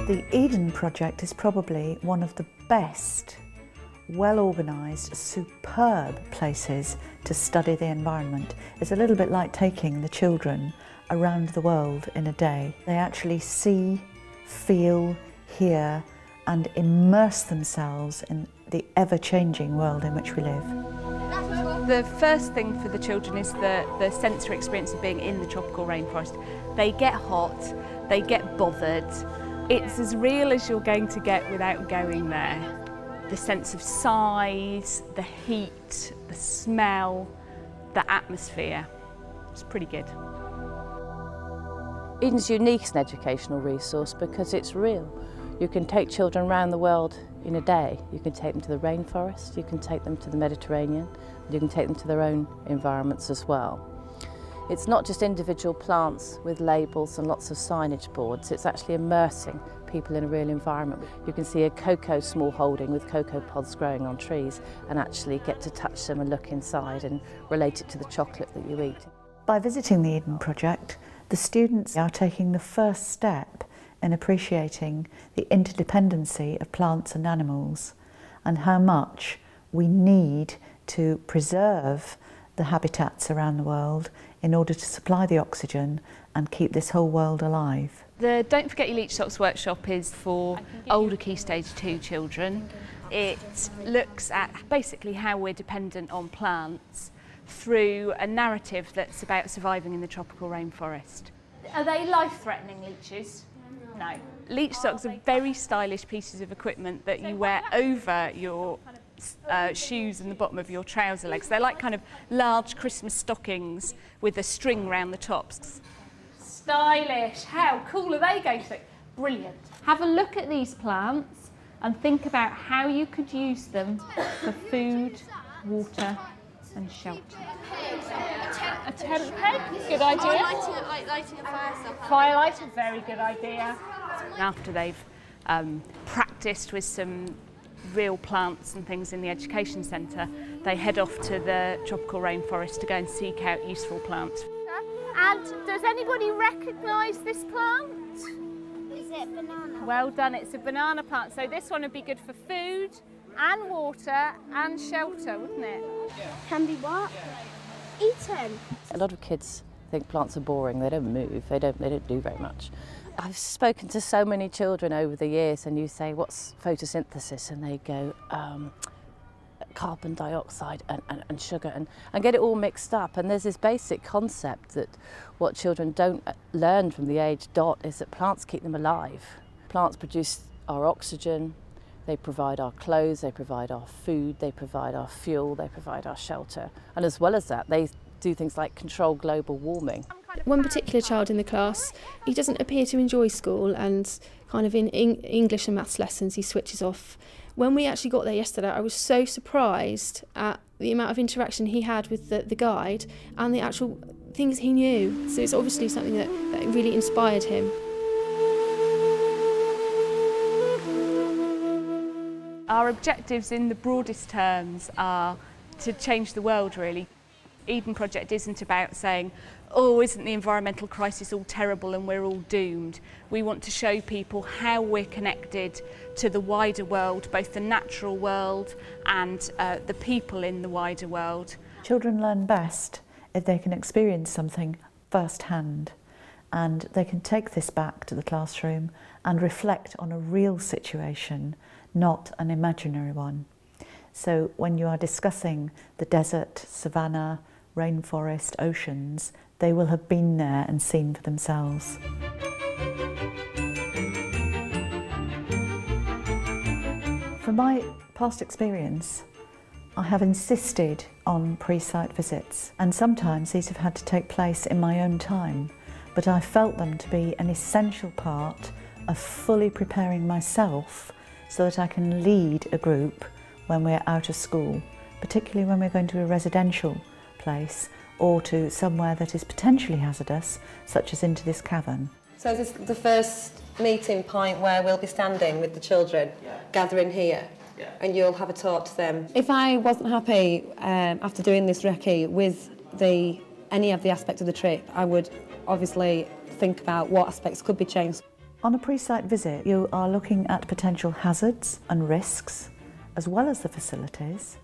The Eden Project is probably one of the best, well-organised, superb places to study the environment. It's a little bit like taking the children around the world in a day. They actually see, feel, hear and immerse themselves in the ever-changing world in which we live. The first thing for the children is the sensory experience of being in the tropical rainforest. They get hot, they get bothered. It's as real as you're going to get without going there. The sense of size, the heat, the smell, the atmosphere. It's pretty good. Eden's unique as an educational resource because it's real. You can take children around the world in a day. You can take them to the rainforest, you can take them to the Mediterranean, you can take them to their own environments as well. It's not just individual plants with labels and lots of signage boards, it's actually immersing people in a real environment. You can see a cocoa small holding with cocoa pods growing on trees and actually get to touch them and look inside and relate it to the chocolate that you eat. By visiting the Eden Project, the students are taking the first step in appreciating the interdependency of plants and animals and how much we need to preserve the habitats around the world in order to supply the oxygen and keep this whole world alive. The Don't Forget Your Leach Socks workshop is for older Key Stage 2 children. It looks at basically how we're dependent on plants through a narrative that's about surviving in the tropical rainforest. Are they life-threatening leeches? No. Leach socks are very stylish pieces of equipment that you wear over your shoes and the bottom of your trouser legs. They're like kind of large Christmas stockings with a string around the tops. Stylish. How cool are they going to look? Brilliant. Have a look at these plants and think about how you could use them for food, water and shelter. A tent peg? Good idea. Lighting a fire stuff. Firelight, a very good idea. After they've practiced with some real plants and things in the education centre, they head off to the tropical rainforest to go and seek out useful plants. And does anybody recognise this plant? Is it banana? Well done, it's a banana plant. So this one would be good for food and water and shelter, wouldn't it? Can be what? Eaten. A lot of kids think plants are boring, they don't move, they don't do very much. I've spoken to so many children over the years and you say, what's photosynthesis? And they go, carbon dioxide and sugar and get it all mixed up. And there's this basic concept that what children don't learn from the age dot is that plants keep them alive. Plants produce our oxygen, they provide our clothes, they provide our food, they provide our fuel, they provide our shelter. And as well as that, they do things like control global warming. One particular child in the class, he doesn't appear to enjoy school and kind of in English and maths lessons he switches off. When we actually got there yesterday, I was so surprised at the amount of interaction he had with the guide and the actual things he knew. So it's obviously something that really inspired him. Our objectives in the broadest terms are to change the world, really. Eden Project isn't about saying, oh, isn't the environmental crisis all terrible and we're all doomed. We want to show people how we're connected to the wider world, both the natural world and the people in the wider world. Children learn best if they can experience something firsthand, and they can take this back to the classroom and reflect on a real situation, not an imaginary one. So when you are discussing the desert, savannah, rainforest, oceans, they will have been there and seen for themselves. From my past experience, I have insisted on pre-site visits, and sometimes these have had to take place in my own time, but I felt them to be an essential part of fully preparing myself so that I can lead a group when we're out of school, particularly when we're going to a residential place or to somewhere that is potentially hazardous, such as into this cavern. So is this the first meeting point where we'll be standing with the children, gathering here, and you'll have a talk to them? If I wasn't happy after doing this recce with any of the aspects of the trip, I would obviously think about what aspects could be changed. On a pre-site visit, you are looking at potential hazards and risks, as well as the facilities,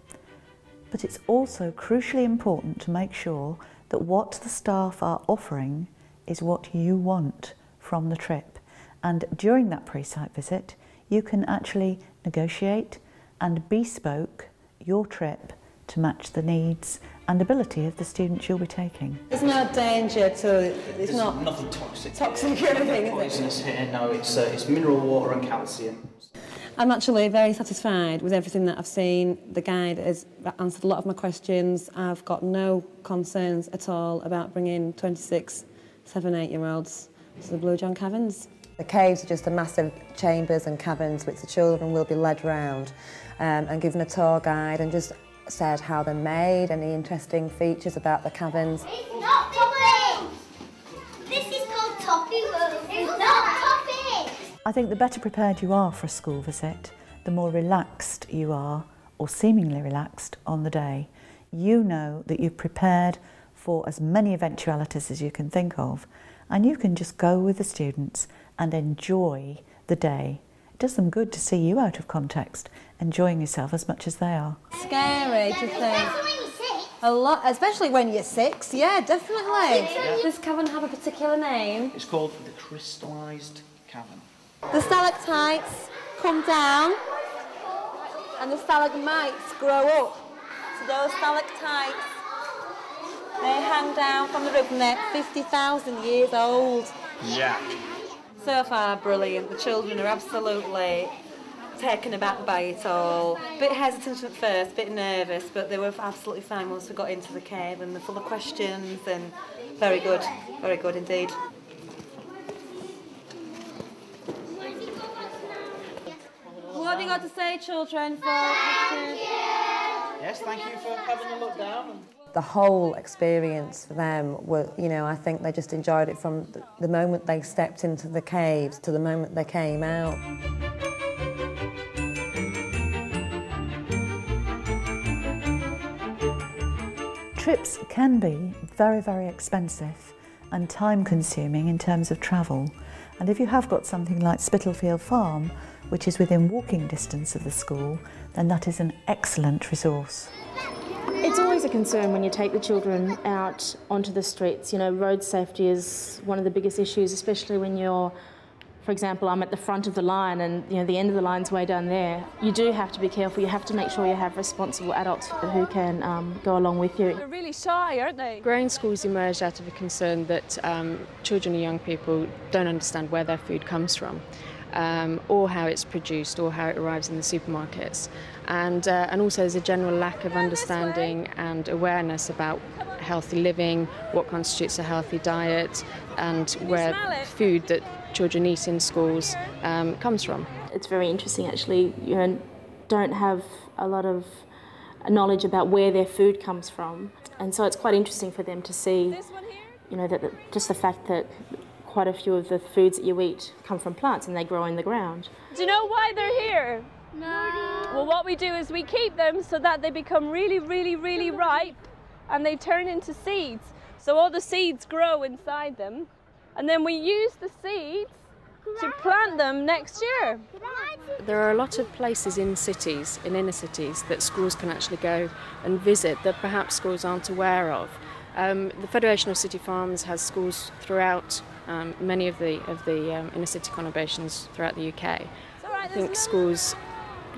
but it's also crucially important to make sure that what the staff are offering is what you want from the trip. And during that pre-site visit, you can actually negotiate and bespoke your trip to match the needs and ability of the students you'll be taking. There's no danger to... There's not nothing toxic. Toxic or anything, poisonous here, no, it's mineral water and calcium. I'm actually very satisfied with everything that I've seen. The guide has answered a lot of my questions. I've got no concerns at all about bringing 26 7, 8-year-olds to the Blue John Caverns. The caves are just a massive chambers and caverns which the children will be led round and given a tour guide and just said how they're made, any interesting features about the caverns. It's not topping! This is called Toppy World. It's not topping! I think the better prepared you are for a school visit, the more relaxed you are, or seemingly relaxed, on the day. You know that you've prepared for as many eventualities as you can think of, and you can just go with the students and enjoy the day. It does them good to see you out of context, enjoying yourself as much as they are. Scary to think. A lot, especially when you're 6, yeah, definitely. Yeah. Does cavern have a particular name? It's called the crystallised cavern. The stalactites come down and the stalagmites grow up. So those stalactites, they hang down from the roof and they're 50,000 years old. Yeah. So far, brilliant. The children are absolutely taken aback by it all. A bit hesitant at first, a bit nervous, but they were absolutely fine once we got into the cave, and they're full of questions and very good indeed. What have you got to say, children, for questions? Yes, thank you for having a look down. The whole experience for them, were, you know, I think they just enjoyed it from the moment they stepped into the caves to the moment they came out. Trips can be very, very expensive and time-consuming in terms of travel. And if you have got something like Spitalfield Farm, which is within walking distance of the school, then that is an excellent resource. It's always a concern when you take the children out onto the streets. You know, road safety is one of the biggest issues, especially when you're, for example, I'm at the front of the line and, you know, the end of the line's way down there. You do have to be careful. You have to make sure you have responsible adults who can go along with you. They're really shy, aren't they? Growing schools emerged out of a concern that children and young people don't understand where their food comes from. Or how it's produced, or how it arrives in the supermarkets. And also there's a general lack of understanding and awareness about healthy living, what constitutes a healthy diet, and where food that children eat in schools comes from. It's very interesting, actually. You don't have a lot of knowledge about where their food comes from. And so it's quite interesting for them to see, you know, that just the fact that quite a few of the foods that you eat come from plants and they grow in the ground. Do you know why they're here? No. Well, what we do is we keep them so that they become really, really, really ripe and they turn into seeds. So all the seeds grow inside them, and then we use the seeds to plant them next year. There are a lot of places in cities, in inner cities, that schools can actually go and visit that perhaps schools aren't aware of. The Federation of City Farms has schools throughout many of the inner city conurbations throughout the UK. I think schools,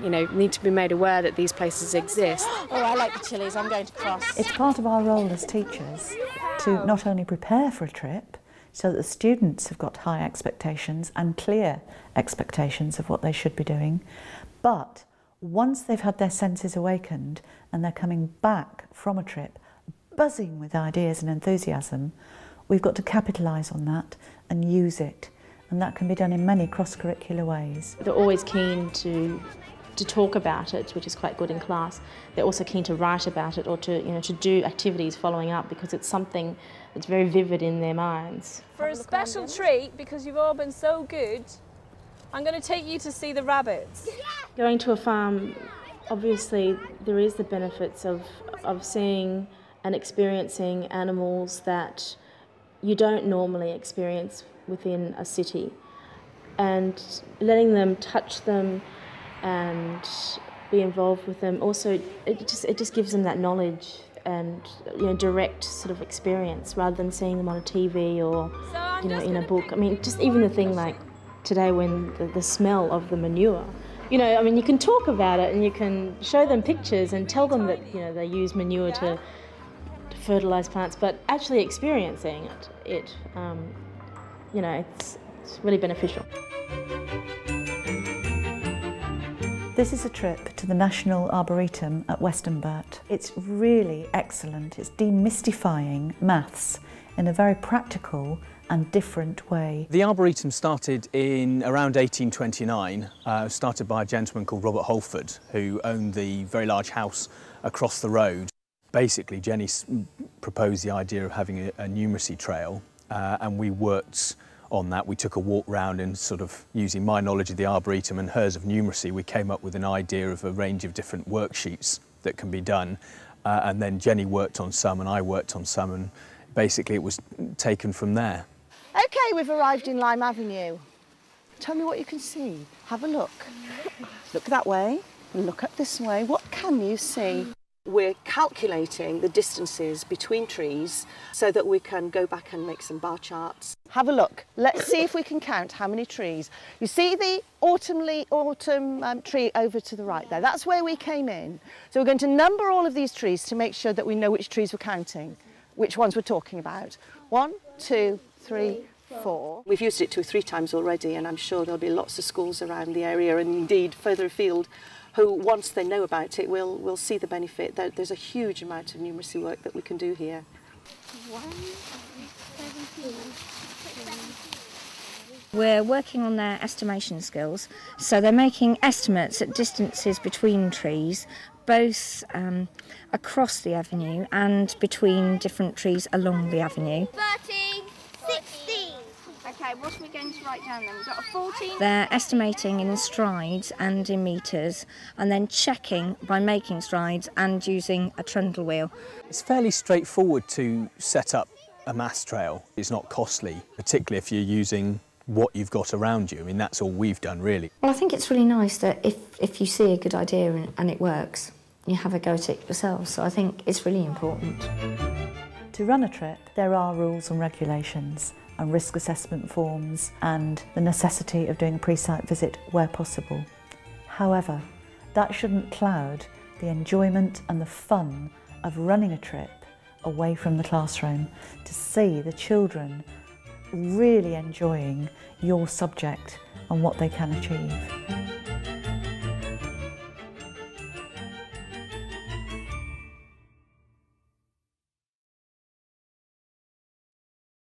you know, need to be made aware that these places exist. Oh, I like the chilies. I'm going to cross. It's part of our role as teachers to not only prepare for a trip so that the students have got high expectations and clear expectations of what they should be doing, but once they've had their senses awakened and they're coming back from a trip buzzing with ideas and enthusiasm, we've got to capitalise on that and use it. And that can be done in many cross-curricular ways. They're always keen to talk about it, which is quite good in class. They're also keen to write about it or to do activities following up, because it's something that's very vivid in their minds. For a special treat, because you've all been so good, I'm going to take you to see the rabbits. Going to a farm, obviously there is the benefits of seeing and experiencing animals that you don't normally experience within a city. and letting them touch them and be involved with them. Also, it just gives them that knowledge and direct sort of experience rather than seeing them on a TV or in a book. I mean, just even the thing like today when the smell of the manure. I mean, you can talk about it and you can show them pictures and tell them that they use manure to fertilise plants, but actually experiencing it's really beneficial. This is a trip to the National Arboretum at Westonbirt. It's really excellent. It's demystifying maths in a very practical and different way. The Arboretum started in around 1829, started by a gentleman called Robert Holford, who owned the very large house across the road. Basically, Jenny proposed the idea of having a numeracy trail, and we worked on that. We took a walk round and sort of using my knowledge of the Arboretum and hers of numeracy, we came up with an idea of a range of different worksheets that can be done. And then Jenny worked on some and I worked on some, and basically it was taken from there. Okay, we've arrived in Lime Avenue. Tell me what you can see. Have a look. Look that way, look up this way. What can you see? We're calculating the distances between trees so that we can go back and make some bar charts. Have a look. Let's see if we can count how many trees. You see the autumn tree over to the right there? That's where we came in. So we're going to number all of these trees to make sure that we know which trees we're counting, which ones we're talking about. 1, 2, 3, 4. We've used it 2 or 3 times already, and I'm sure there'll be lots of schools around the area and indeed further afield who, once they know about it, will see the benefit. There's a huge amount of numeracy work that we can do here. We're working on their estimation skills, so they're making estimates at distances between trees, both across the avenue and between different trees along the avenue. 13, 16. Okay, what are we going to write down then? We've got a 14. They're estimating in strides and in metres, and then checking by making strides and using a trundle wheel. It's fairly straightforward to set up a maths trail. It's not costly, particularly if you're using what you've got around you. I mean, that's all we've done, really. Well, I think it's really nice that if you see a good idea and it works, you have a go at it yourself. So I think it's really important. To run a trip, there are rules and regulations and risk assessment forms and the necessity of doing a pre-site visit where possible. However, that shouldn't cloud the enjoyment and the fun of running a trip away from the classroom to see the children really enjoying your subject and what they can achieve.